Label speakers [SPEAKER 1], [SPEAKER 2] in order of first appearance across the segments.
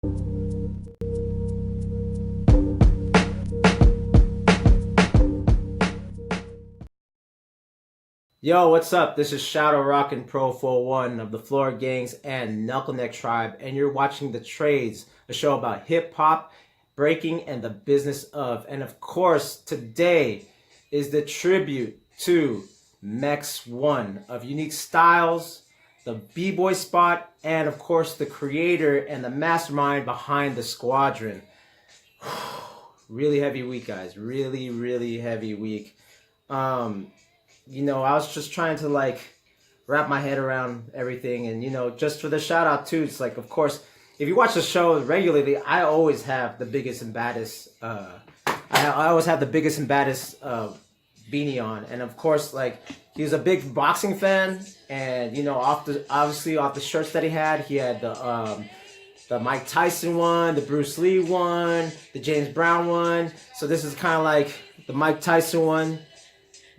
[SPEAKER 1] Yo, what's up? This is Shadow Rock and Profo Won of the Floor Gangs and Knuckleneck Tribe, and you're watching The Trades, a show about hip hop, breaking, and the business of. And of course, today is the tribute to Mex One of Unique Styles, the B-Boy spot, and of course, the creator and the mastermind behind the Squadron. Really heavy week, guys. Really, really heavy week. Um, I was just trying to like wrap my head around everything, and just for the shout out too, it's like, of course, if you watch the show regularly, I always have the biggest and baddest. I always have the biggest and baddest beanie on, and of course, like he was a big boxing fan, and off the shirts that he had the Mike Tyson one, the Bruce Lee one, the James Brown one. So this is kind of like the Mike Tyson one.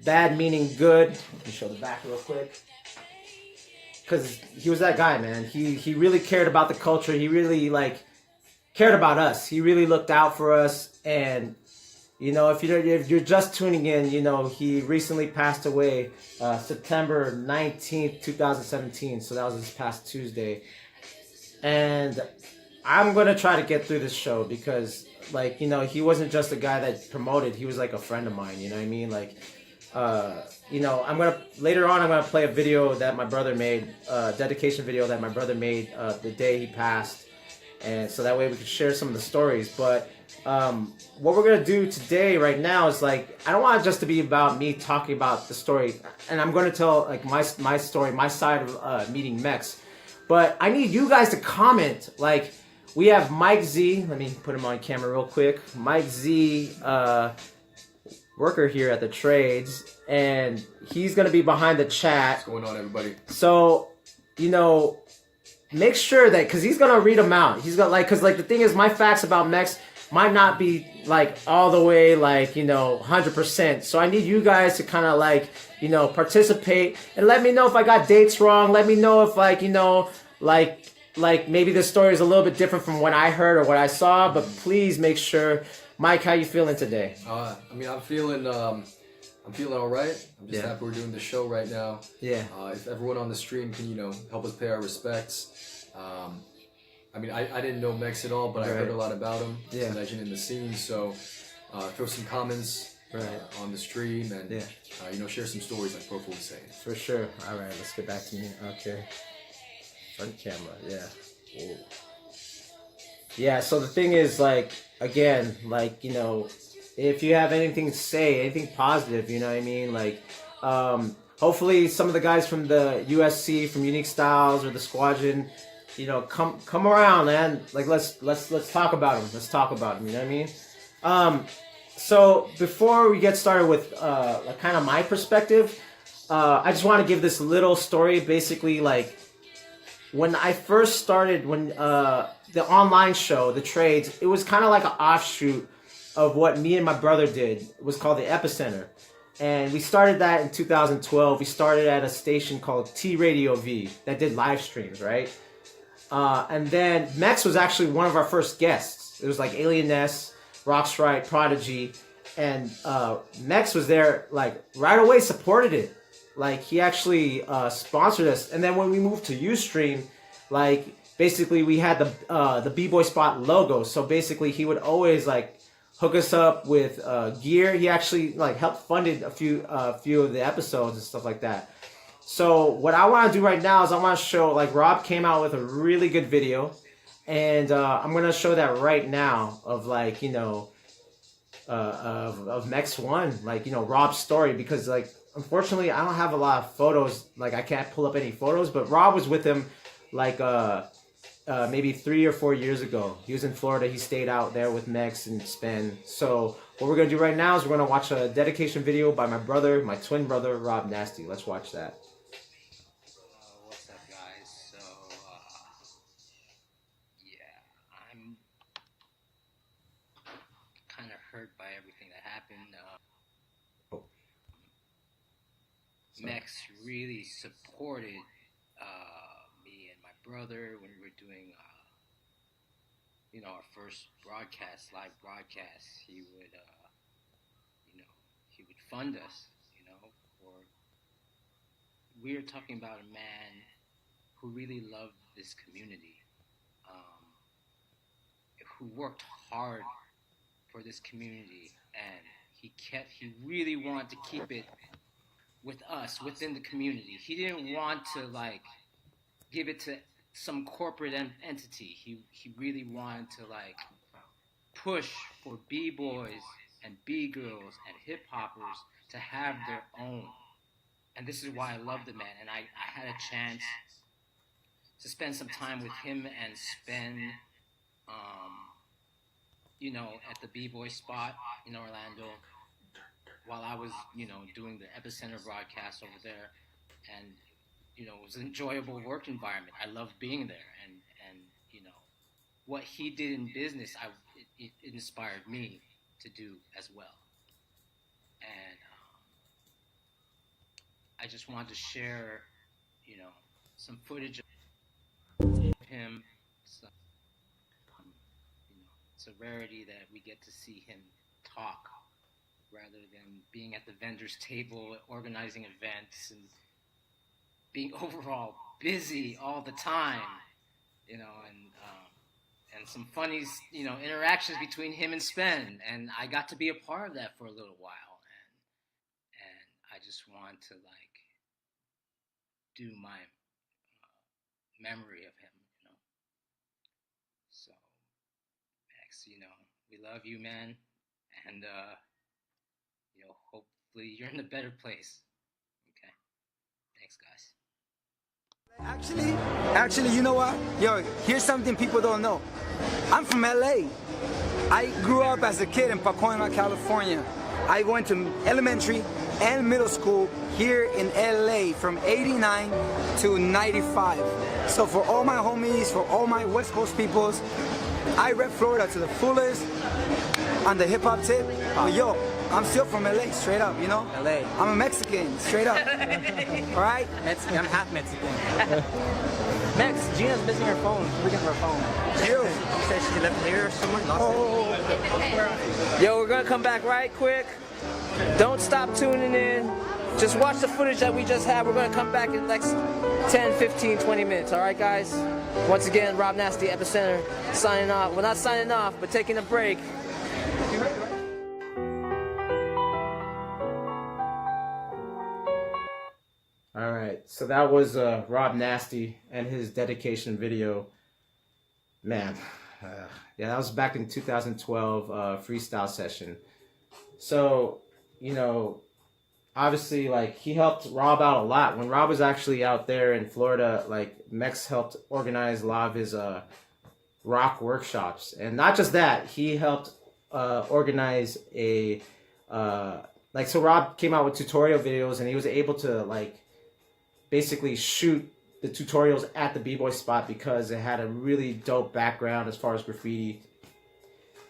[SPEAKER 1] Bad meaning good. Let me show the back real quick. Because he was that guy, man. He really cared about the culture. He really cared about us. He really looked out for us. And if you're just tuning in, he recently passed away September 19th, 2017. So that was this past Tuesday. And I'm gonna try to get through this show because he wasn't just a guy that promoted. He was like a friend of mine. You know what I mean? I'm gonna play a video that my brother made, dedication video that my brother made the day he passed, and so that way we could share some of the stories. But what we're gonna do today, right now, is I don't want it just to be about me talking about the story, and I'm gonna tell my story, my side of meeting Mex, but I need you guys to comment. We have Mike Z. Let me put him on camera real quick. Mike Z. Worker here at the Trades, and he's gonna be behind the chat.
[SPEAKER 2] What's going on, everybody?
[SPEAKER 1] So, make sure that, because he's gonna read them out. He's got because the thing is, my facts about Mex might not be all the way 100%. So I need you guys to kind of participate and let me know if I got dates wrong. Let me know if maybe the story is a little bit different from what I heard or what I saw. But please make sure. Mike, how you feeling today?
[SPEAKER 2] I'm feeling all right. I'm just happy we're doing the show right now.
[SPEAKER 1] Yeah.
[SPEAKER 2] If everyone on the stream can, help us pay our respects. I didn't know Mex at all, but I heard a lot about him. He's a legend in the scene. So, throw some comments on the stream and share some stories like Profo was saying.
[SPEAKER 1] For sure. All right, let's get back to me. Okay. Front camera. Yeah. Whoa. Yeah. So the thing is, again, if you have anything to say, anything positive, you know what I mean? Hopefully some of the guys from the USC, from Unique Styles or the Squadron, come around, man. Let's talk about them. Let's talk about them, you know what I mean? So before we get started with kind of my perspective, I just want to give this little story. Basically, when I first started, the online show, The Trades, it was kind of like an offshoot of what me and my brother did. It was called the Epicenter. And we started that in 2012. We started at a station called T Radio V that did live streams, right? And then Mex was actually one of our first guests. It was Alien Ness, Rockstrite, Prodigy. And Mex was there, right away, supported it. He actually sponsored us. And then when we moved to Ustream, basically we had the B-Boy Spot logo. So basically he would always hook us up with gear. He actually helped funded a few of the episodes and stuff like that. So what I want to do right now is I want to show, Rob came out with a really good video, and I'm gonna show that right now of of Mex One, Rob's story, because unfortunately I don't have a lot of photos. I can't pull up any photos, but Rob was with him maybe 3 or 4 years ago. He was in Florida. He stayed out there with Mex and Spen. So what we're gonna do right now is we're gonna watch a dedication video by my brother, my twin brother, Rob Nasty. Let's watch that.
[SPEAKER 3] What's up, guys? So, I'm kind of hurt by everything that happened. Mex really supported me and my brother when we were doing our first broadcast, live broadcast, he would, he would fund us, for, we are talking about a man who really loved this community, who worked hard for this community, and he really wanted to keep it with us, within the community. He didn't want to, like, give it to some corporate entity. He really wanted to, like, push for B-boys and B-girls and hip-hoppers to have their own. And this is why I love the man. And I had a chance to spend some time with him and spend, at the B-boy spot in Orlando while I was, doing the Epicenter broadcast over there. And, it was an enjoyable work environment. I loved being there. And what he did in business, it inspired me to do as well. And I just wanted to share, some footage of him. So, it's a rarity that we get to see him talk rather than being at the vendor's table, organizing events, and being overall busy all the time, and some funny, interactions between him and Spen, and I got to be a part of that for a little while, and I just want to, like, do my memory of him, So, Max, we love you, man, and hopefully you're in a better place. Okay, thanks, guys.
[SPEAKER 4] Actually, you know what? Yo, here's something people don't know. I'm from LA. I grew up as a kid in Pacoima, California. I went to elementary and middle school here in LA from 89 to 95. So for all my homies, for all my West Coast peoples, I rep Florida to the fullest on the hip hop tip. But yo, I'm still from LA, straight up,
[SPEAKER 1] LA.
[SPEAKER 4] I'm a Mexican, straight up. All right?
[SPEAKER 5] I'm half Mexican. Mex, Gina's missing her phone. She's looking for her phone.
[SPEAKER 4] Yo.
[SPEAKER 5] She said she left it here somewhere.
[SPEAKER 1] Yo, we're gonna come back right quick. Don't stop tuning in. Just watch the footage that we just had. We're gonna come back in the next 10, 15, 20 minutes. All right, guys? Once again, Rob Nasty, Epicenter, signing off. Well, not signing off, but taking a break. All right, so that was Rob Nasty and his dedication video. Man, yeah, that was back in 2012 freestyle session. So, obviously, like, he helped Rob out a lot. When Rob was actually out there in Florida, like, Mex helped organize a lot of his rock workshops. And not just that, he helped organize a, so Rob came out with tutorial videos, and he was able to, like, basically shoot the tutorials at the B-boy spot because it had a really dope background as far as graffiti.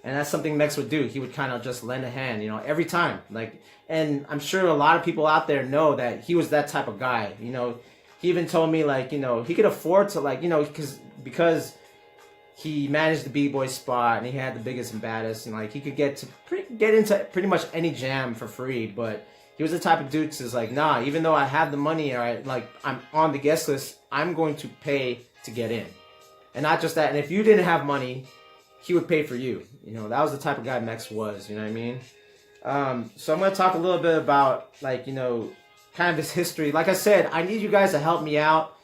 [SPEAKER 1] And that's something Mex would do. He would kind of just lend a hand, every time. Like, and I'm sure a lot of people out there know that he was that type of guy. He even told me, like, he could afford to, like, because he managed the B-boy spot and he had the biggest and baddest, and, like, he could get into pretty much any jam for free. But he was the type of dude who's like, nah, even though I have the money, or I'm on the guest list, I'm going to pay to get in. And not just that. And if you didn't have money, he would pay for you. That was the type of guy Mex was, you know what I mean? So I'm going to talk a little bit about, like, kind of his history. Like I said, I need you guys to help me out.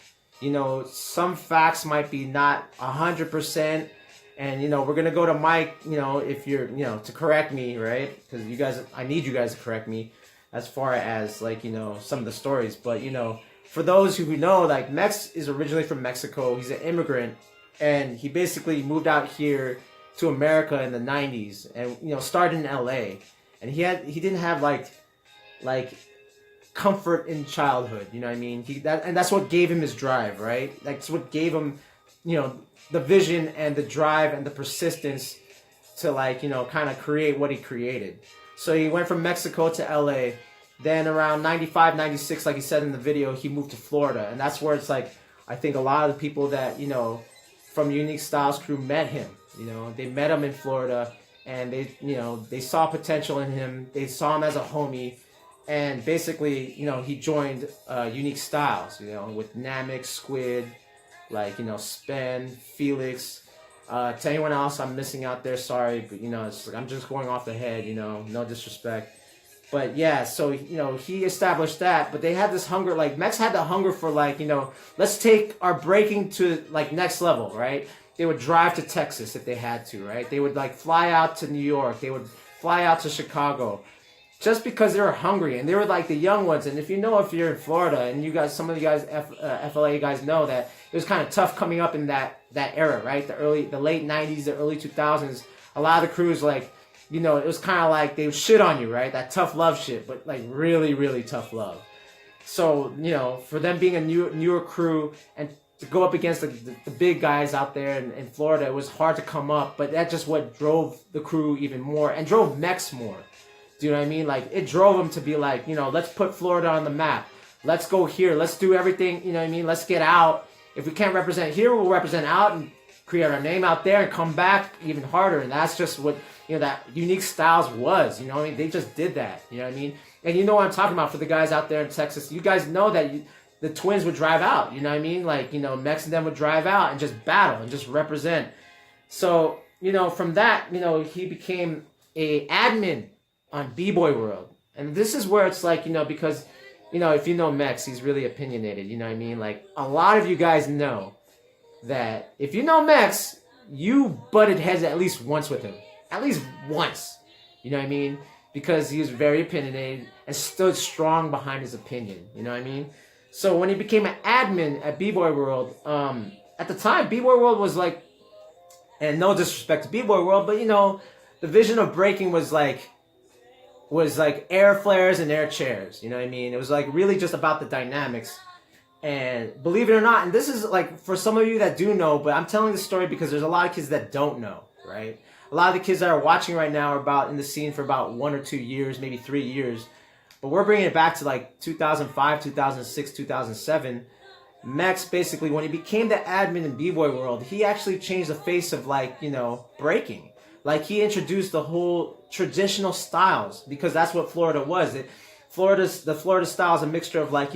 [SPEAKER 1] Some facts might be not 100%. And, we're going to go to Mike, if you're, to correct me, right? Because I need you guys to correct me as far as, like, some of the stories. But, for those who know, like, Mex is originally from Mexico. He's an immigrant. And he basically moved out here to America in the 90s and, started in LA. And he didn't have like comfort in childhood, you know what I mean? And that's what gave him his drive, right? That's what gave him, the vision and the drive and the persistence to, like, kind of create what he created. So he went from Mexico to LA. Then around 95, 96, like he said in the video, he moved to Florida. And that's where it's like, I think a lot of the people that, from Unique Styles crew met him. You know, they met him in Florida, and they saw potential in him. They saw him as a homie, and basically, he joined Unique Styles. You know, with Namek, Squid, like Spen, Felix. To anyone else I'm missing out there, sorry, but it's like I'm just going off the head. No disrespect. But yeah, so he established that, but they had this hunger, like Mex had the hunger for like, let's take our breaking to like next level, right? They would drive to Texas if they had to, right? They would like fly out to New York, they would fly out to Chicago, just because they were hungry, and they were like the young ones. And if you're in Florida, and you guys, some of you guys, FLA guys know that it was kind of tough coming up in that era, right? The late 90s, the early 2000s, a lot of the crews like, it was kind of like they would shit on you, right? That tough love shit, but like really, really tough love. So, for them being a newer crew and to go up against the big guys out there in Florida, it was hard to come up, but that's just what drove the crew even more and drove Mex more. Do you know what I mean? Like, it drove him to be like, let's put Florida on the map. Let's go here. Let's do everything, you know what I mean? Let's get out. If we can't represent here, we'll represent out and create our name out there and come back even harder. And that's just what, that Unique Styles was, what I mean? They just did that, you know what I mean? And you know what I'm talking about for the guys out there in Texas. You guys know that the twins would drive out, you know what I mean? Like, Mex and them would drive out and just battle and just represent. So, from that, he became a admin on Bboy World. And this is where it's like, because, if you know Mex, he's really opinionated, you know what I mean? Like, a lot of you guys know that if you know Mex, you butted heads at least once with him. At least once. You know what I mean? Because he was very opinionated and stood strong behind his opinion. You know what I mean? So when he became an admin at Bboy World, at the time, Bboy World was like, and no disrespect to Bboy World, but the vision of breaking was like air flares and air chairs. You know what I mean? It was like really just about the dynamics. And believe it or not, and this is like for some of you that do know, but I'm telling this story because there's a lot of kids that don't know, right? A lot of the kids that are watching right now are about in the scene for about 1 or 2 years, maybe 3 years. But we're bringing it back to like 2005, 2006, 2007. Mex, basically, when he became the admin in Bboy World, he actually changed the face of like, breaking. Like he introduced the whole traditional styles because that's what Florida was. The Florida style is a mixture of like,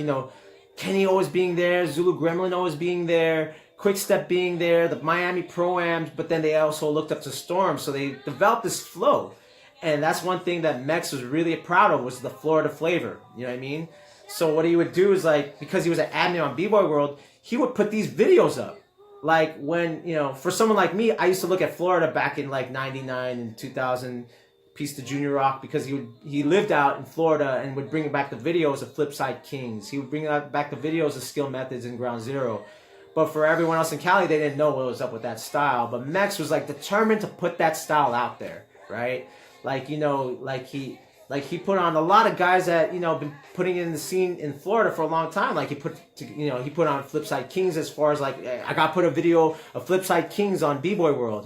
[SPEAKER 1] Kenny always being there, Zulu Gremlin always being there, Quick Step being there, the Miami Pro-Ams, but then they also looked up to Storm, so they developed this flow. And that's one thing that Mex was really proud of, was the Florida flavor, you know what I mean? So what he would do is like, because he was an admin on Bboy World, he would put these videos up. Like when, for someone like me, I used to look at Florida back in like 99 and 2000, Peace to Junior Rock, because he lived out in Florida and would bring back the videos of Flipside Kings. He would bring back the videos of Skill Methods and Ground Zero. But for everyone else in Cali, they didn't know what was up with that style. But Mex was like determined to put that style out there, right? Like, he put on a lot of guys that, been putting in the scene in Florida for a long time. Like he put on Flipside Kings as far as like, I got to put a video of Flipside Kings on Bboy World,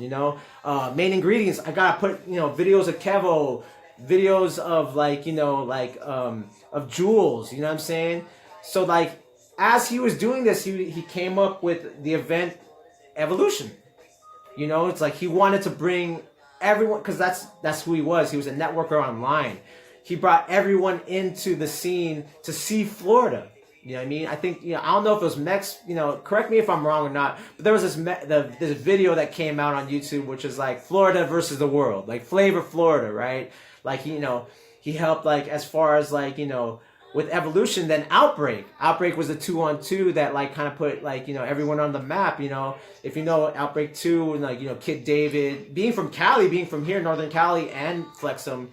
[SPEAKER 1] Main Ingredients, I got to put, videos of Kevo, videos of like, of Jules, you know what I'm saying? So like, as he was doing this, he came up with the event Evolution. It's like he wanted to bring everyone, because that's who he was. He was a networker online. He brought everyone into the scene to see Florida. You know what I mean? I think, I don't know if it was Mex, correct me if I'm wrong or not, but there was this video that came out on YouTube, which is like Florida versus the world, like Flavor Florida, right? Like, he helped like, as far as like, with Evolution, then Outbreak. Outbreak was the 2-on-2 that like kind of put like, everyone on the map, if Outbreak 2 and like, Kid David, being from Cali, being from here, Northern Cali and Flexum,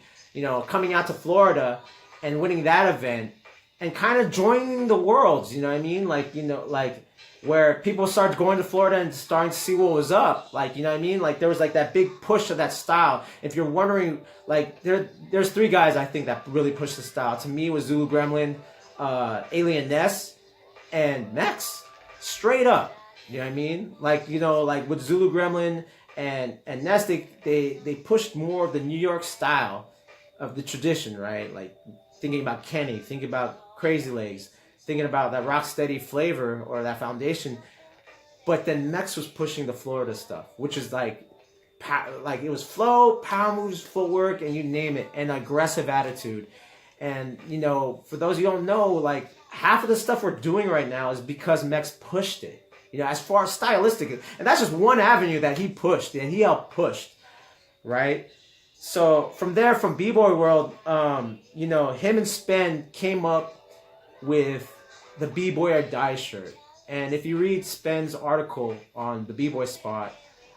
[SPEAKER 1] coming out to Florida and winning that event and kind of joining the worlds, you know what I mean? Like, like where people started going to Florida and starting to see what was up. Like, you know what I mean? Like there was like that big push of that style. If you're wondering, like there's 3 guys I think that really pushed the style. To me, it was Zulu Gremlin, Alien Ness, and Mex. Straight up. You know what I mean? Like, like with Zulu Gremlin and Ness, they pushed more of the New York style of the tradition, right? Like thinking about Kenny, thinking about Crazy Legs, thinking about that Rocksteady flavor or that foundation. But then Mex was pushing the Florida stuff, which is like it was flow, power moves, footwork, and you name it, and aggressive attitude. And, you know, for those of you who don't know, like, half of the stuff we're doing right now is because Mex pushed it. You know, as far as stylistic, and that's just one avenue that he pushed, and he helped push, right? So from there, from B-Boy World, you know, him and Spen came up with the B-Boy or Die shirt. And if you read Spen's article on the B-Boy spot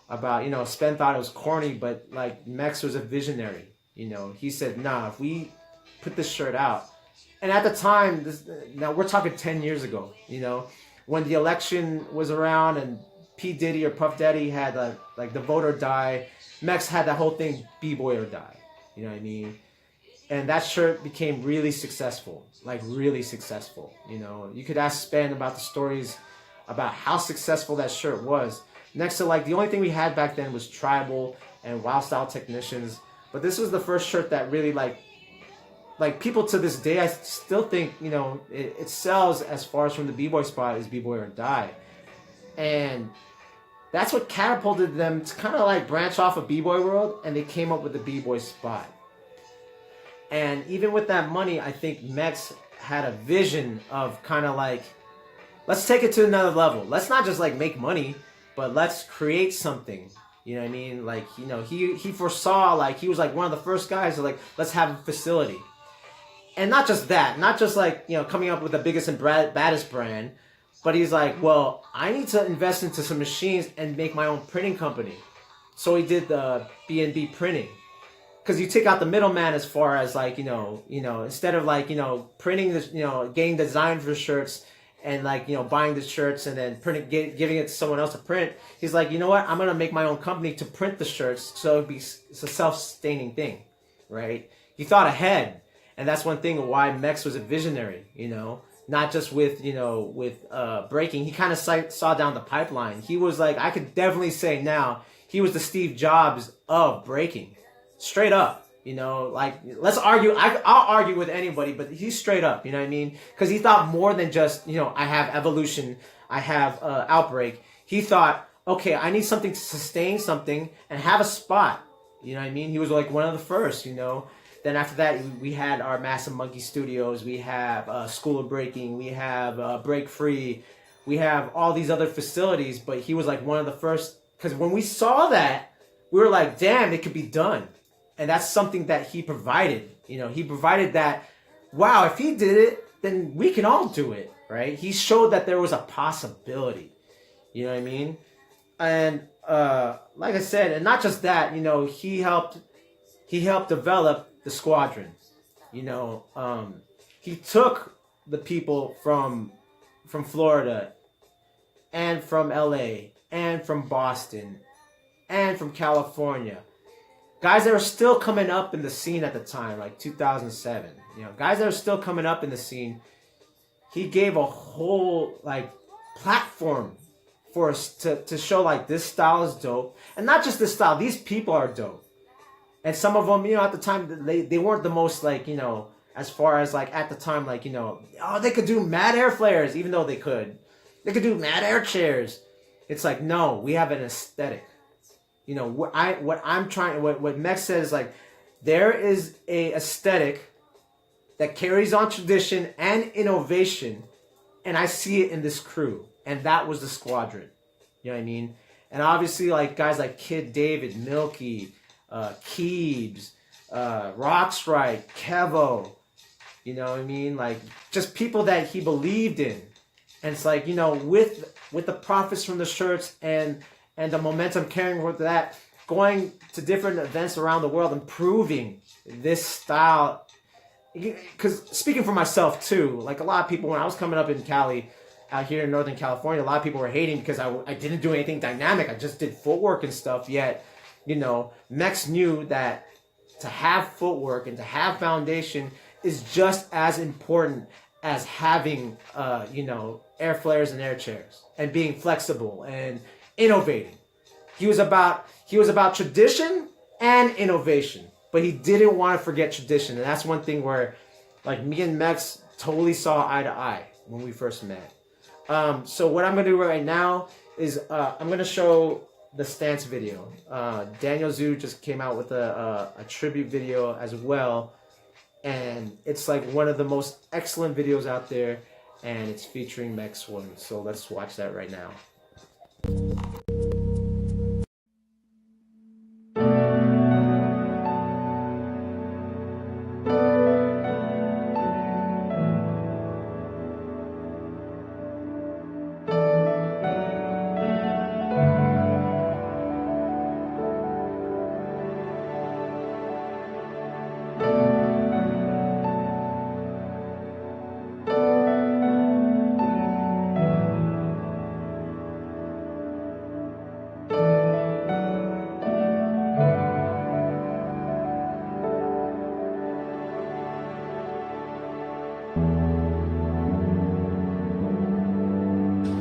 [SPEAKER 1] about, you know, Spen thought it was corny, but like Mex was a visionary. You know, he said, nah, if we put this shirt out. And at the time, now we're talking 10 years ago, you know, when the election was around and P. Diddy or Puff Daddy had like the vote or die, Mex had that whole thing, B-Boy or die. You know what I mean? And that shirt became really successful, like really successful. You know, you could ask Spen about the stories about how successful that shirt was. Next to, like, the only thing we had back then was Tribal and Wild Style Technicians. But this was the first shirt that really, like people to this day, I still think, you know, it sells as far as from the B-Boy spot is B-Boy or Die. And that's what catapulted them to kind of like branch off of B-Boy World, and they came up with the B-Boy spot. And even with that money, I think Mex had a vision of kind of like, let's take it to another level. Let's not just like make money, but let's create something. You know what I mean? Like, you know, he foresaw, like, he was like one of the first guys to like, let's have a facility. And not just that, not just like, you know, coming up with the biggest and baddest brand, but he's like, well, I need to invest into some machines and make my own printing company. So he did the B&B printing. Because you take out the middleman as far as like, you know, instead of like, you know, printing this, you know, getting design for shirts and like, you know, buying the shirts and then giving it to someone else to print. He's like, you know what? I'm going to make my own company to print the shirts. So it's a self-sustaining thing, right? He thought ahead. And that's one thing why Mex was a visionary, you know, not just with, you know, with breaking. He kind of saw down the pipeline. He was like, I could definitely say now, he was the Steve Jobs of breaking. Straight up, you know, like, let's argue. I'll argue with anybody, but he's straight up, you know what I mean? Because he thought more than just, you know, I have Evolution, I have Outbreak. He thought, okay, I need something to sustain something and have a spot. You know what I mean? He was like one of the first, you know. Then after that, we had our Massive Monkey Studios. We have School of Breaking. We have Break Free. We have all these other facilities. But he was like one of the first. Because when we saw that, we were like, damn, it could be done. And that's something that he provided. You know, he provided that, wow, if he did it, then we can all do it, right? He showed that there was a possibility. You know what I mean? And like I said, and not just that, you know, he helped develop the Squadron. You know, he took the people from Florida and from LA and from Boston and from California. Guys that were still coming up in the scene at the time, like 2007. You know, guys that are still coming up in the scene. He gave a whole like platform for us to show like this style is dope. And not just this style, these people are dope. And some of them, you know, at the time, they weren't the most, like, you know, as far as, like, at the time, like, you know, oh, they could do mad air flares, even though they could. They could do mad air chairs. It's like, no, we have an aesthetic. You know, what Mex says, like, there is a aesthetic that carries on tradition and innovation, and I see it in this crew. And that was the Squadron. You know what I mean? And obviously, like, guys like Kid David, Milky, Keebs, Rockstrike, Kevo, you know what I mean? Like, just people that he believed in. And it's like, you know, with the profits from the shirts and the momentum carrying with that, going to different events around the world, improving this style. Because speaking for myself too, like a lot of people, when I was coming up in Cali, out here in Northern California, a lot of people were hating because I didn't do anything dynamic. I just did footwork and stuff. Yet, you know, Mex knew that to have footwork and to have foundation is just as important as having, you know, air flares and air chairs and being flexible and innovating. He was about tradition and innovation, but he didn't want to forget tradition. And that's one thing where, like, me and Mex totally saw eye to eye when we first met. So what I'm going to do right now is I'm gonna show the stance video. Daniel Zhu just came out with a tribute video as well, and it's like one of the most excellent videos out there, and it's featuring Mex One. So let's watch that right now.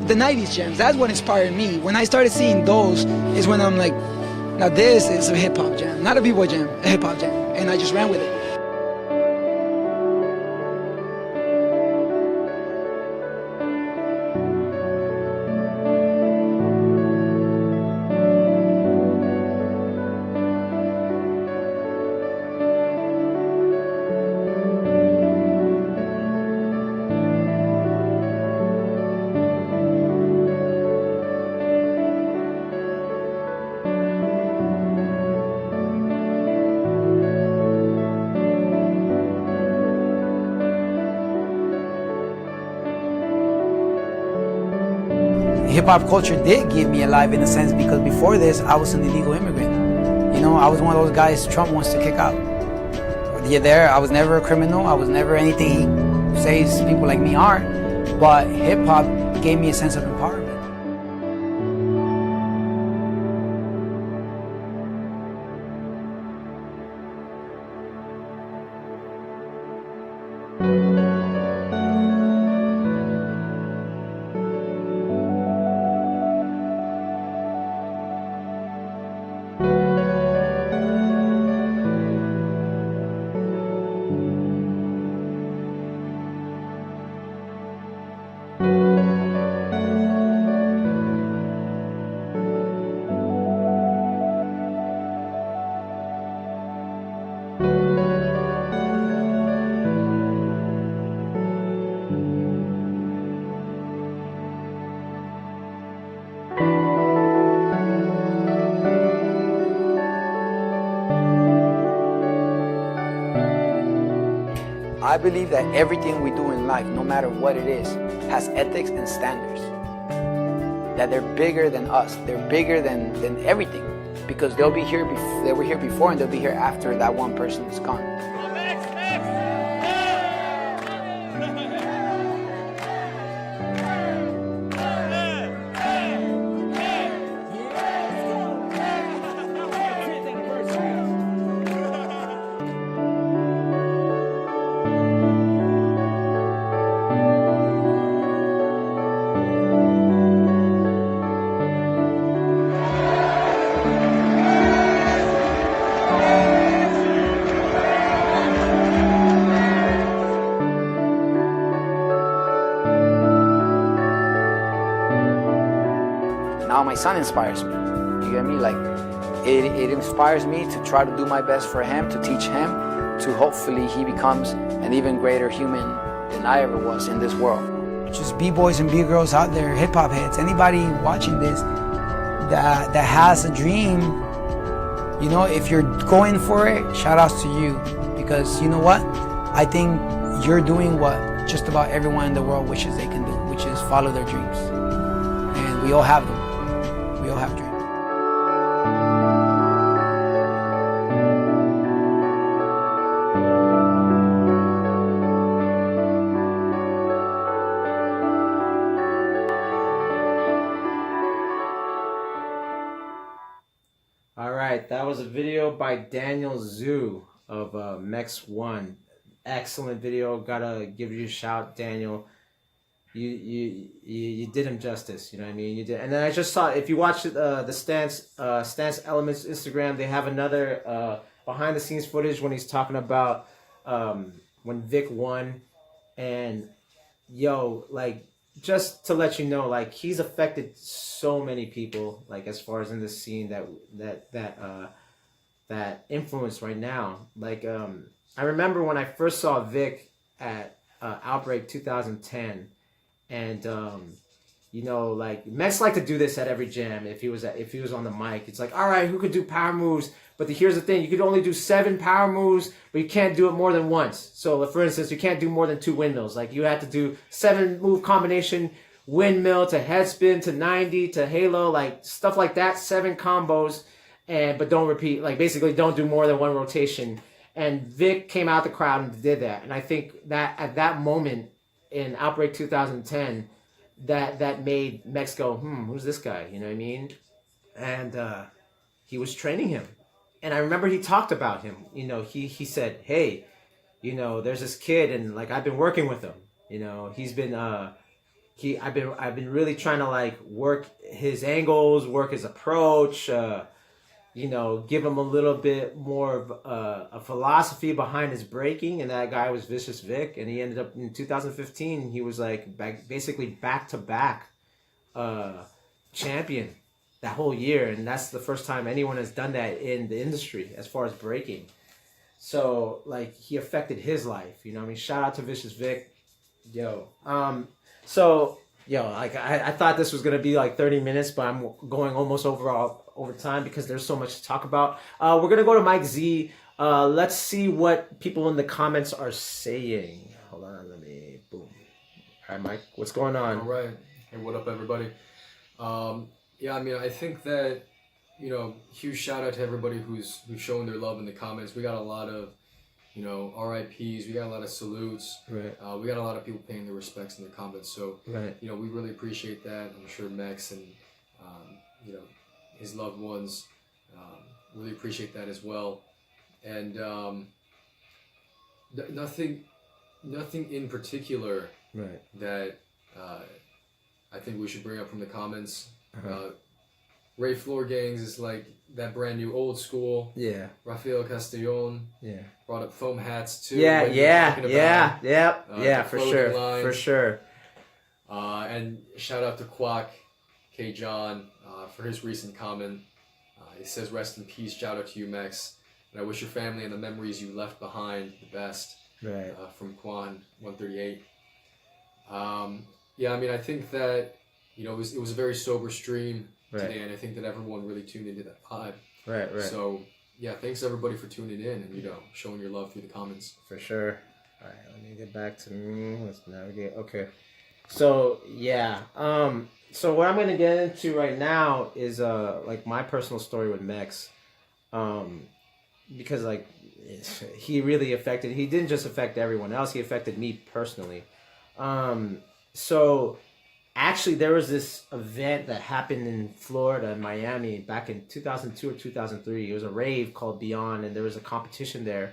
[SPEAKER 4] The 90s jams, that's what inspired me. When I started seeing those is when I'm like, now this is a hip hop jam, not a b-boy jam, a hip hop jam. And I just ran with it. Hip-hop culture did keep me alive in a sense, because before this I was an illegal immigrant. You know, I was one of those guys Trump wants to kick out. I was never a criminal, I was never anything he says people like me aren't, but hip-hop gave me a sense of empowerment. I believe that everything we do in life, no matter what it is, has ethics and standards. That they're bigger than us. They're bigger than everything. Because they'll be here, they were here before and they'll be here after that one person is gone. Now my son inspires me, you get me? Like, it inspires me to try to do my best for him, to teach him, to hopefully he becomes an even greater human than I ever was in this world. Just b-boys and b-girls out there, hip-hop heads, anybody watching this that has a dream, you know, if you're going for it, shout outs to you. Because you know what? I think you're doing what just about everyone in the world wishes they can do, which is follow their dreams. And we all have them. We all have dreams.
[SPEAKER 1] All right, that was a video by Daniel Zhu of Mex One. Excellent video. Gotta give you a shout, Daniel. You did him justice. You know what I mean? You did. And then I just saw, if you watch the Stance Elements Instagram, they have another behind the scenes footage when he's talking about when Vic won, and yo, like just to let you know, like, he's affected so many people, like, as far as in the scene that influence right now. Like, I remember when I first saw Vic at Outbreak 2010, and you know, like, Mex liked to do this at every jam. If he was on the mic, it's like, all right, who could do power moves? But here's the thing: you could only do 7 power moves, but you can't do it more than once. So, for instance, you can't do more than 2 windmills. Like, you had to do 7 move combination, windmill to headspin to 90 to halo, like stuff like that. 7 combos, but don't repeat. Like, basically, don't do more than 1 rotation. And Vic came out the crowd and did that. And I think that at that moment in Outbreak 2010, that made Mex go, who's this guy? You know what I mean? And he was training him. And I remember he talked about him. You know, he said, hey, you know, there's this kid, and like, I've been working with him. You know, he's been I've been really trying to like work his angles, work his approach, you know, give him a little bit more of a philosophy behind his breaking. And that guy was Vicious Vic, and he ended up in 2015. He was like basically back to back champion that whole year, and that's the first time anyone has done that in the industry as far as breaking. So like, he affected his life. You know what I mean? Shout out to Vicious Vic, yo. So yo, like, I thought this was gonna be like 30 minutes, but I'm going almost over time because there's so much to talk about. We're gonna go to Mike Z. Let's see what people in the comments are saying. Hold on, let me boom. All right, Mike, what's going on?
[SPEAKER 2] All right. Hey, what up, everybody? Yeah, I mean, I think that, you know, huge shout out to everybody who's showing their love in the comments. We got a lot of, you know, RIPs. We got a lot of salutes.
[SPEAKER 1] Right.
[SPEAKER 2] We got a lot of people paying their respects in the comments. So,
[SPEAKER 1] right.
[SPEAKER 2] You know, we really appreciate that. I'm sure Mex and, you know, his loved ones really appreciate that as well. And nothing in particular,
[SPEAKER 1] right,
[SPEAKER 2] that I think we should bring up from the comments. Ray Floor Gangs is like that brand new old school.
[SPEAKER 1] Yeah.
[SPEAKER 2] Rafael Castellon.
[SPEAKER 1] Yeah.
[SPEAKER 2] Brought up foam hats too.
[SPEAKER 1] Yeah,
[SPEAKER 2] The
[SPEAKER 1] for sure.
[SPEAKER 2] line.
[SPEAKER 1] For sure.
[SPEAKER 2] And shout out to Quack K. John for his recent comment. He says, rest in peace, shout out to you, Mex. And I wish your family and the memories you left behind the best.
[SPEAKER 1] Right.
[SPEAKER 2] From Quan 138. Yeah, I mean, I think that, you know, it was a very sober stream today, and I think that everyone really tuned into that vibe.
[SPEAKER 1] Right.
[SPEAKER 2] So, yeah, thanks everybody for tuning in and, you know, showing your love through the comments.
[SPEAKER 1] For sure. All right, let me get back to let's navigate. Okay. So, yeah. So what I'm going to get into right now is like my personal story with Mex. Because like he really affected, he didn't just affect everyone else, he affected me personally. So actually, there was this event that happened in Florida, in Miami, back in 2002 or 2003. It was a rave called Beyond, and there was a competition there.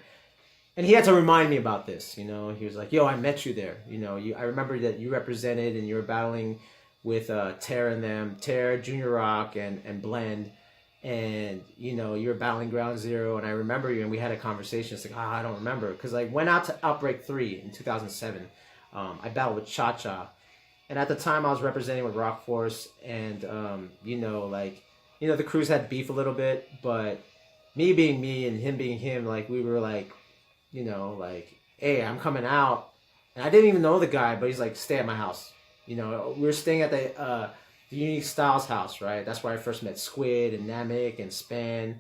[SPEAKER 1] And he had to remind me about this, you know. He was like, yo, I met you there. You know, I remember that you represented and you were battling with Tara and them, Tara, Junior Rock, and Blend. And, you know, you were battling Ground Zero, and I remember you, and we had a conversation. It's like, I don't remember. Because I went out to Outbreak 3 in 2007. I battled with Cha-Cha. And at the time, I was representing with Rock Force, and, you know, like, you know, the crews had beef a little bit, but me being me and him being him, like, we were like, you know, like, hey, I'm coming out. And I didn't even know the guy, but he's like, stay at my house. You know, we were staying at the Unique Styles house, right? That's where I first met Squid and Namek and Span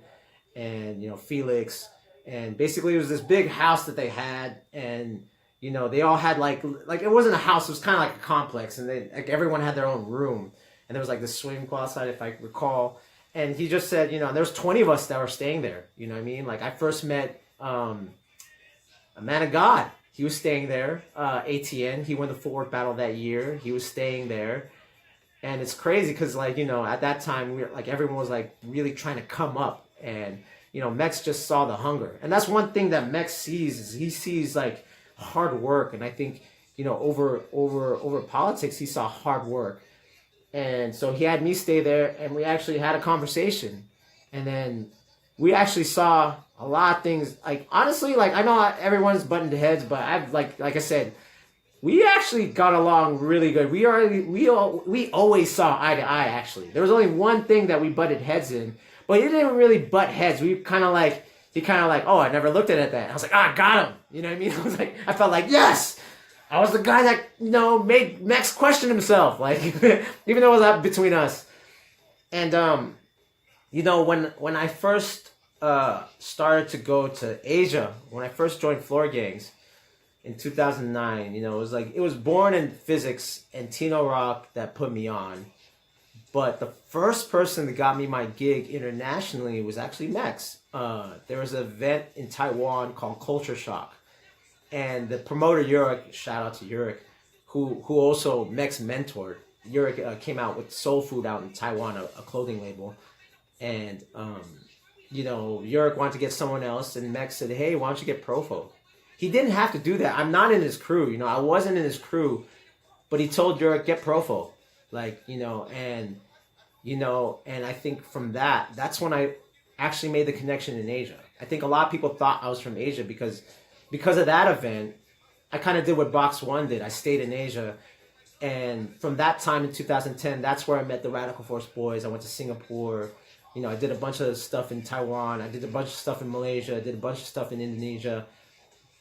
[SPEAKER 1] and, you know, Felix. And basically, it was this big house that they had, and you know, they all had like it wasn't a house, it was kind of like a complex, and they like everyone had their own room, and there was like this swimming pool outside, if I recall. And he just said, you know, there was 20 of us that were staying there. You know what I mean? Like, I first met a man of God. He was staying there. ATN. He won the forward battle that year. He was staying there, and it's crazy because, like, you know, at that time we were like, everyone was like really trying to come up, and you know, Mex just saw the hunger, and that's one thing that Mex sees, is he sees like hard work. And I think, you know, over politics, he saw hard work. And so he had me stay there, and we actually had a conversation, and then we actually saw a lot of things. Like, honestly, like, I know everyone's buttoned heads, but I've like I said, we actually got along really good. We always saw eye to eye. Actually, there was only one thing that we butted heads in, but he didn't really butt heads. We kind of like oh, I never looked at it that. I was like, I got him. You know what I mean? I felt like yes, I was the guy that made Mex question himself. Like even though it was up between us, and when I first started to go to Asia, when I first joined Floor Gangs. In 2009, it was Born in Physics and Tino Rock that put me on. But the first person that got me my gig internationally was actually Mex. There was an event in Taiwan called Culture Shock. And the promoter, Yurik, shout out to Yurik, who also Mex mentored. Yurik came out with Soul Food out in Taiwan, a clothing label. And, Yurik wanted to get someone else. And Mex said, hey, why don't you get Profo? He didn't have to do that. I'm not in his crew, I wasn't in his crew, but he told Yurik, get Profo. And I think from that's when I actually made the connection in Asia. I think a lot of people thought I was from Asia because of that event. I kind of did what Box One did. I stayed in Asia. And from that time in 2010, that's where I met the Radical Force Boys. I went to Singapore. I did a bunch of stuff in Taiwan. I did a bunch of stuff in Malaysia. I did a bunch of stuff in Indonesia.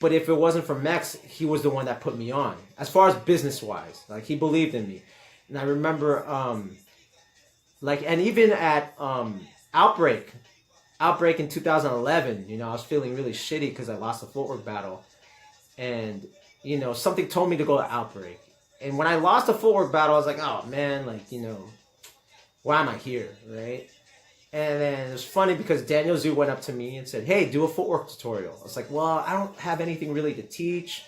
[SPEAKER 1] But if it wasn't for Mex, he was the one that put me on. As far as business-wise, he believed in me. And I remember, and even at Outbreak in 2011, I was feeling really shitty because I lost the footwork battle. And, something told me to go to Outbreak. And when I lost the footwork battle, I was like, oh, man, why am I here, right? And then it was funny because Daniel Zhu went up to me and said, hey, do a footwork tutorial. I was like, well, I don't have anything really to teach.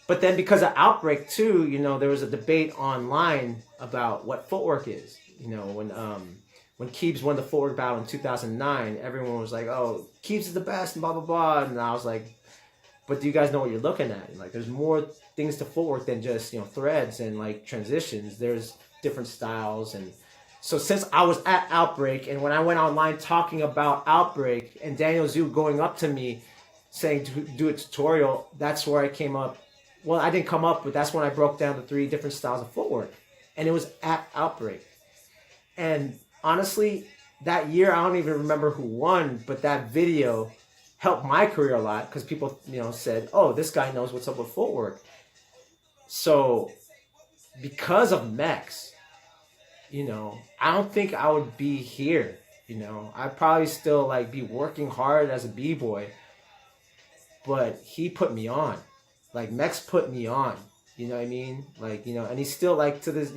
[SPEAKER 1] But then because of Outbreak too, there was a debate online about what footwork is. When Keebs won the footwork battle in 2009, everyone was like, oh, Keebs is the best and blah, blah, blah. And I was like, but do you guys know what you're looking at? There's more things to footwork than just, threads and transitions. There's different styles. And so since I was at Outbreak, and when I went online talking about Outbreak, and Daniel Zhu going up to me saying to do a tutorial, that's where I came up. Well, I didn't come up, but that's when I broke down the 3 different styles of footwork. And it was at Outbreak. And honestly, that year, I don't even remember who won, but that video helped my career a lot because people, said, oh, this guy knows what's up with footwork. So because of Mex, I don't think I would be here. I'd probably still be working hard as a b-boy, but he put me on. Mex put me on. You know what I mean? And he's still to this,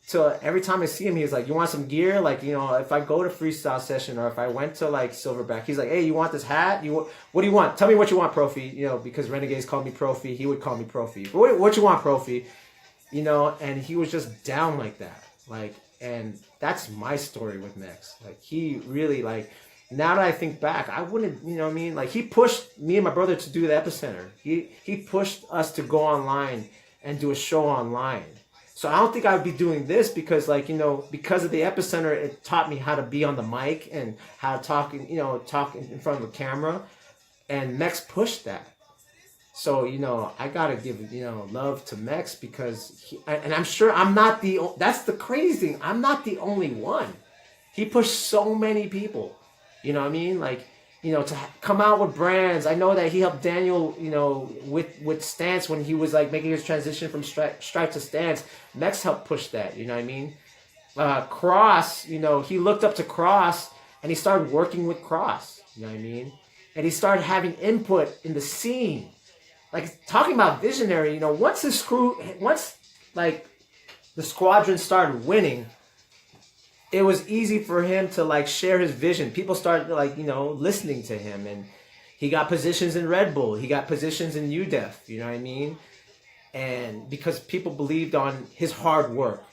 [SPEAKER 1] till every time I see him, he's like, you want some gear? If I go to freestyle session or if I went to Silverback, he's like, hey, you want this hat? What do you want? Tell me what you want, Profi. Because Renegades called me Profi, he would call me Profi. What you want, Profi? And he was just down like that. And that's my story with Mex. He really, now that I think back, I wouldn't, he pushed me and my brother to do the Epicenter. He pushed us to go online and do a show online. So I don't think I would be doing this because, because of the Epicenter, it taught me how to be on the mic and how to talk in front of a camera. And Mex pushed that. So, I got to give, love to Mex because, and I'm sure I'm not that's the crazy thing. I'm not the only one. He pushed so many people, you know what I mean? To come out with brands. I know that he helped Daniel, with Stance when he was making his transition from stripe to Stance. Mex helped push that, you know what I mean? Cross, he looked up to Cross and he started working with Cross, you know what I mean? And he started having input in the scene. Talking about visionary, once the squadron started winning, it was easy for him to share his vision. People started listening to him, and he got positions in Red Bull. He got positions in UDEF, you know what I mean? And because people believed on his hard work.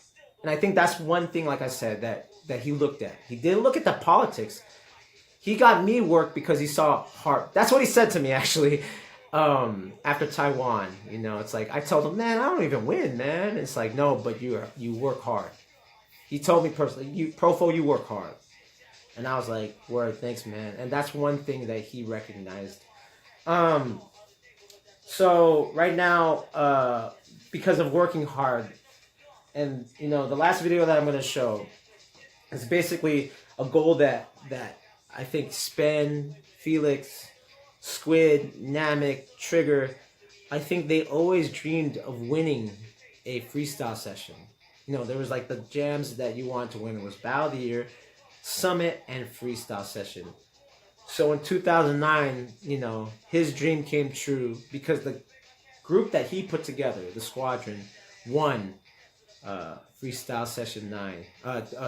[SPEAKER 1] And I think that's one thing, like I said, that he looked at. He didn't look at the politics. He got me work because he saw heart. That's what he said to me, actually. After Taiwan, it's I told him, man, I don't even win, man. It's no, but you work hard. He told me personally, Profo, you work hard. And I was like, word, thanks, man. And that's one thing that he recognized. So right now, because of working hard, and the last video that I'm going to show is basically a goal that I think Spen, Felix, Squid, Namek, Trigger, I think they always dreamed of winning a freestyle session. There was like the jams that you wanted to win. It was Battle of the Year, Summit, and Freestyle Session. So in 2009, his dream came true because the group that he put together, the Squadron, won Freestyle Session 9.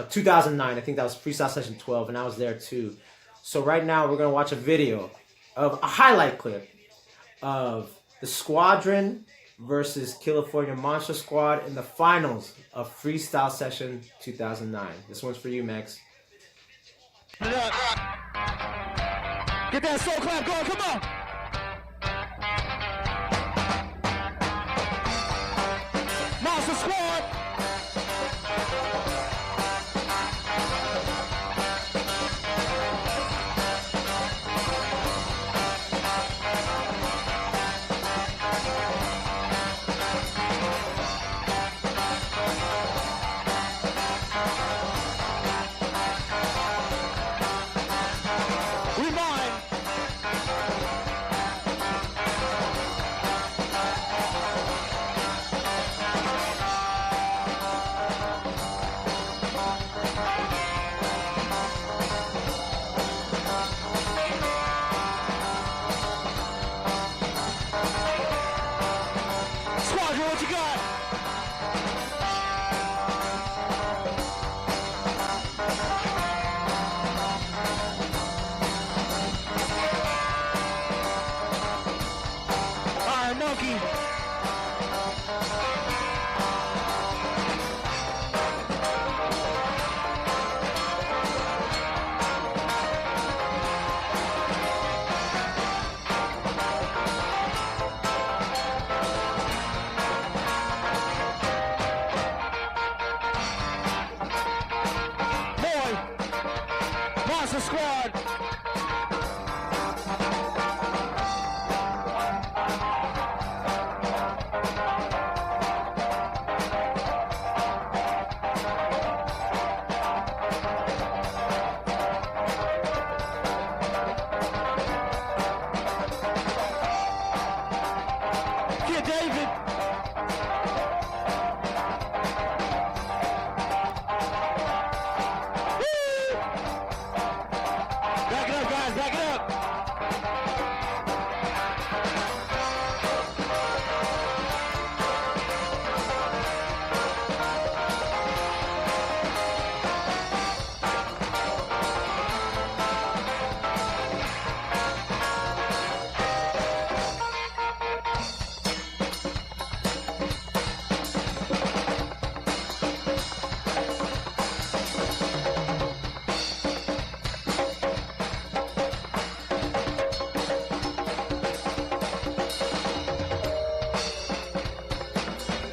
[SPEAKER 1] 2009, I think that was Freestyle Session 12, and I was there too. So right now we're going to watch a video of a highlight clip of the Squadron versus California Monster Squad in the finals of Freestyle Session 2009. This one's for you, Mex.
[SPEAKER 6] Get that soul clap going, come on! Monster Squad! What you got? All right, Noki. Monster Squad. Here, David. Back it up, guys, back it up.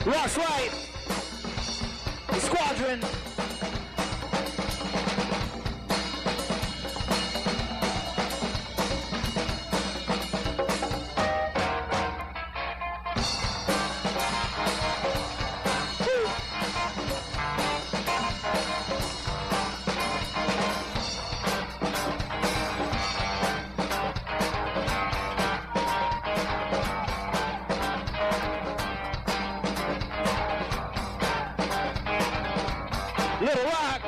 [SPEAKER 6] That's right. The Squadron. Little Rock.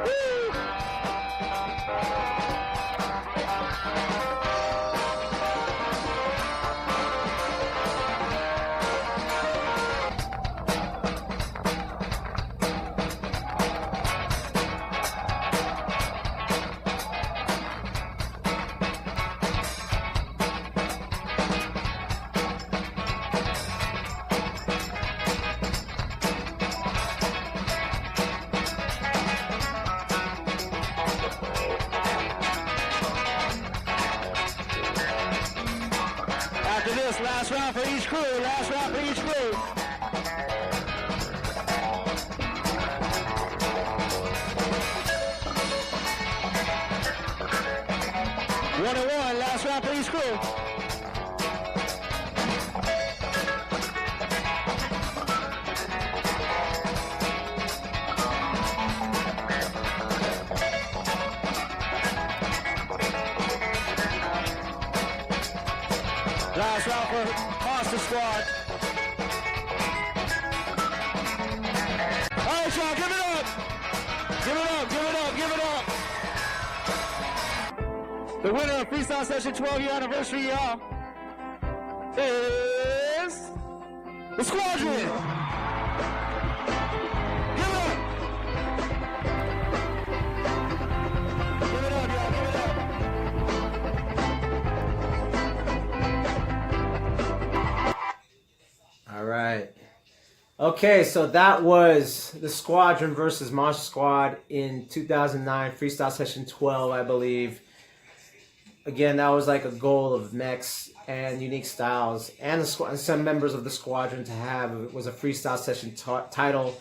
[SPEAKER 6] Woo! this. Last round for each crew. Last round for each crew. One and one. Last round for each crew. Last round for Monster Squad. All right, y'all, give it up. Give it up, give it up, give it up. The winner of Freestyle Session 12-year anniversary, y'all, is the Squadron. Give it up. Give it up, y'all, give it up.
[SPEAKER 1] All right. Okay, so that was the Squadron versus Monster Squad in 2009, Freestyle Session 12, I believe. Again, that was like a goal of Mex and Unique Styles and and some members of the Squadron to have. It was a Freestyle Session title,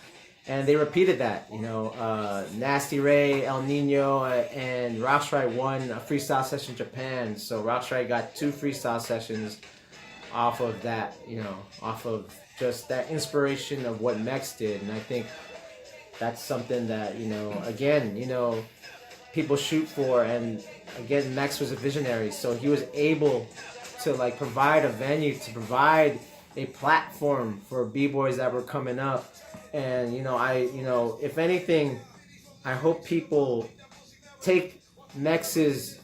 [SPEAKER 1] and they repeated that. You know, Nasty Ray, El Nino, and Rockstrike won a Freestyle Session Japan. So Rockstrike got 2 Freestyle Sessions off of that, you know, off of just that inspiration of what Mex did. And I think that's something that, you know, again, you know, people shoot for. And again, Mex was a visionary, so he was able to like provide a venue, to provide a platform for b-boys that were coming up. And you know, if anything, I hope people take Mex's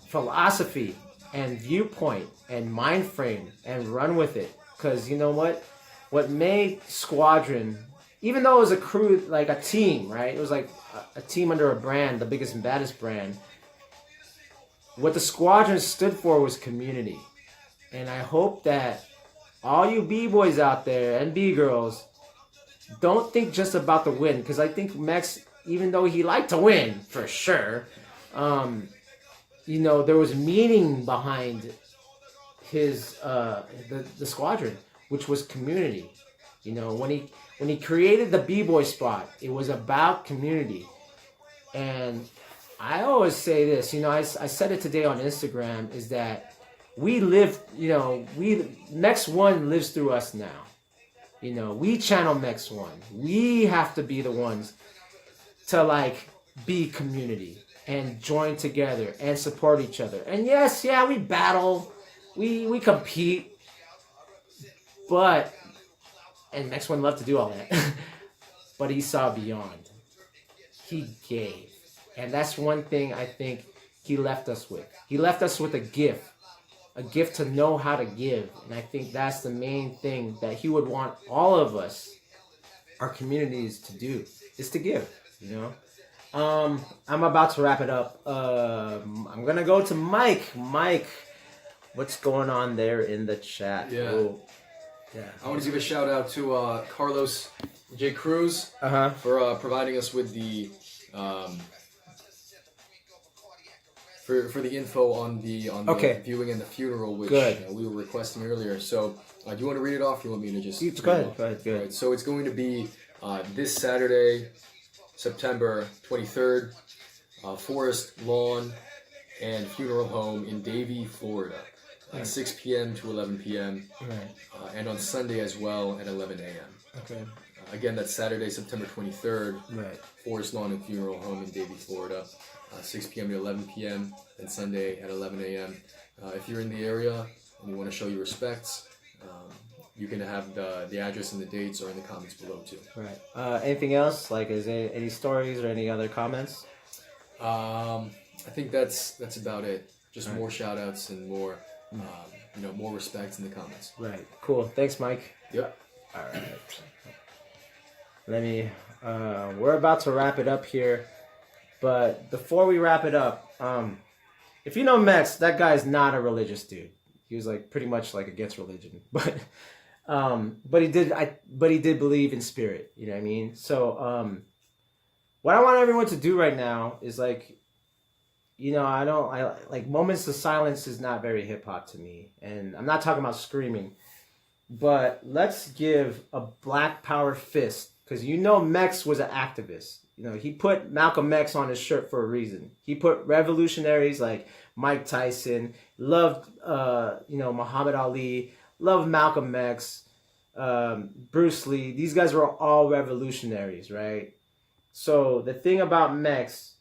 [SPEAKER 1] philosophy and viewpoint and mind frame and run with it. Because you know what made Squadron, even though it was a crew, like a team, right? It was like a team under a brand, the biggest and baddest brand. What the Squadron stood for was community. And I hope that all you b-boys out there and b-girls don't think just about the win. Because I think Mex, even though he liked to win, for sure, you know, there was meaning behind his the Squadron, which was community. You know, when he created the b-boy spot, it was about community. And I always say this, you know, I said it today on Instagram, is that we live, you know, Mex One lives through us now. You know, we channel Mex One. We have to be the ones to like be community and join together and support each other. And yes, yeah, we battle, we compete, but, and Mex One loved to do all that, but he saw beyond. He gave. And that's one thing I think he left us with. He left us with a gift to know how to give. And I think that's the main thing that he would want all of us, our communities, to do, is to give, you know? I'm about to wrap it up. I'm gonna go to Mike. Mike, what's going on there in the chat?
[SPEAKER 2] Yeah.
[SPEAKER 1] Oh, yeah.
[SPEAKER 2] I want to give a shout out to Carlos J. Cruz for providing us with the for the info on the viewing and the funeral, which we were requesting earlier. So, do you want to read it off? Or you want me to just
[SPEAKER 1] go ahead. Go ahead.
[SPEAKER 2] Right, so it's going to be this Saturday, September 23rd, Forest Lawn and Funeral Home in Davie, Florida, 6 p.m. to 11 p.m.
[SPEAKER 1] Right.
[SPEAKER 2] And on Sunday as well at 11 a.m.
[SPEAKER 1] Okay.
[SPEAKER 2] Again, that's Saturday, September 23rd,
[SPEAKER 1] Right.
[SPEAKER 2] Forest Lawn and Funeral Home in Davie, Florida, 6 p.m. to 11 p.m. and Sunday at 11 a.m. If you're in the area and you want to show your respects, you can have the address and the dates or in the comments below too.
[SPEAKER 1] Right. Anything else? Like, is there any stories or any other comments?
[SPEAKER 2] I think that's about it. Just more shout outs and more, more respects in the comments.
[SPEAKER 1] Right. Cool. Thanks, Mike.
[SPEAKER 2] Yep.
[SPEAKER 1] All right. Let me. We're about to wrap it up here, but before we wrap it up, if you know Mex, that guy's not a religious dude. He was like pretty much like against religion, but he did believe in spirit. You know what I mean? So, what I want everyone to do right now is like, I like moments of silence is not very hip hop to me. And I'm not talking about screaming, but let's give a Black Power fist, because Mex was an activist. He put Malcolm X on his shirt for a reason. He put revolutionaries like Mike Tyson, loved Muhammad Ali, loved Malcolm X, Bruce Lee. These guys were all revolutionaries, right? So the thing about Mex,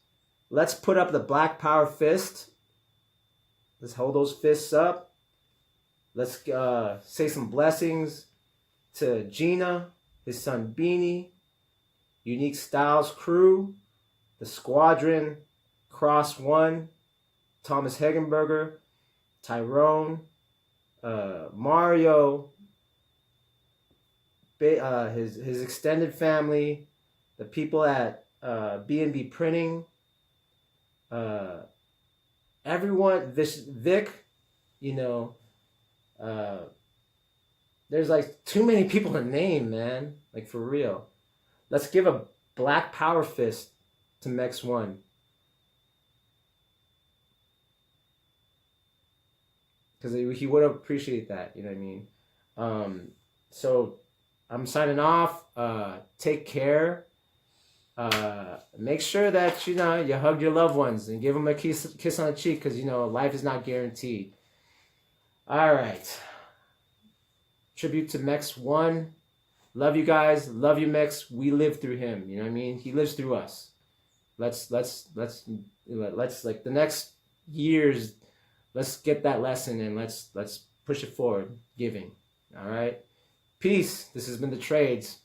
[SPEAKER 1] let's put up the Black Power fist. Let's hold those fists up. Let's say some blessings to Gina, his son Beanie, Unique Styles crew, the Squadron, Cross One, Thomas Hegenberger, Tyrone, Mario, his extended family, the people at B&B Printing, everyone, Vic, there's like too many people to name, man. Like, for real. Let's give a Black Power fist to Mex One. Because he would appreciate that, you know what I mean? So I'm signing off. Take care. Make sure that, you hug your loved ones and give them a kiss on the cheek, because, life is not guaranteed. All right. Tribute to Mex One. Love you guys. Love you, Mex. We live through him. You know what I mean? He lives through us. Let's like the next years, let's get that lesson and let's push it forward. Giving. All right. Peace. This has been The Trades.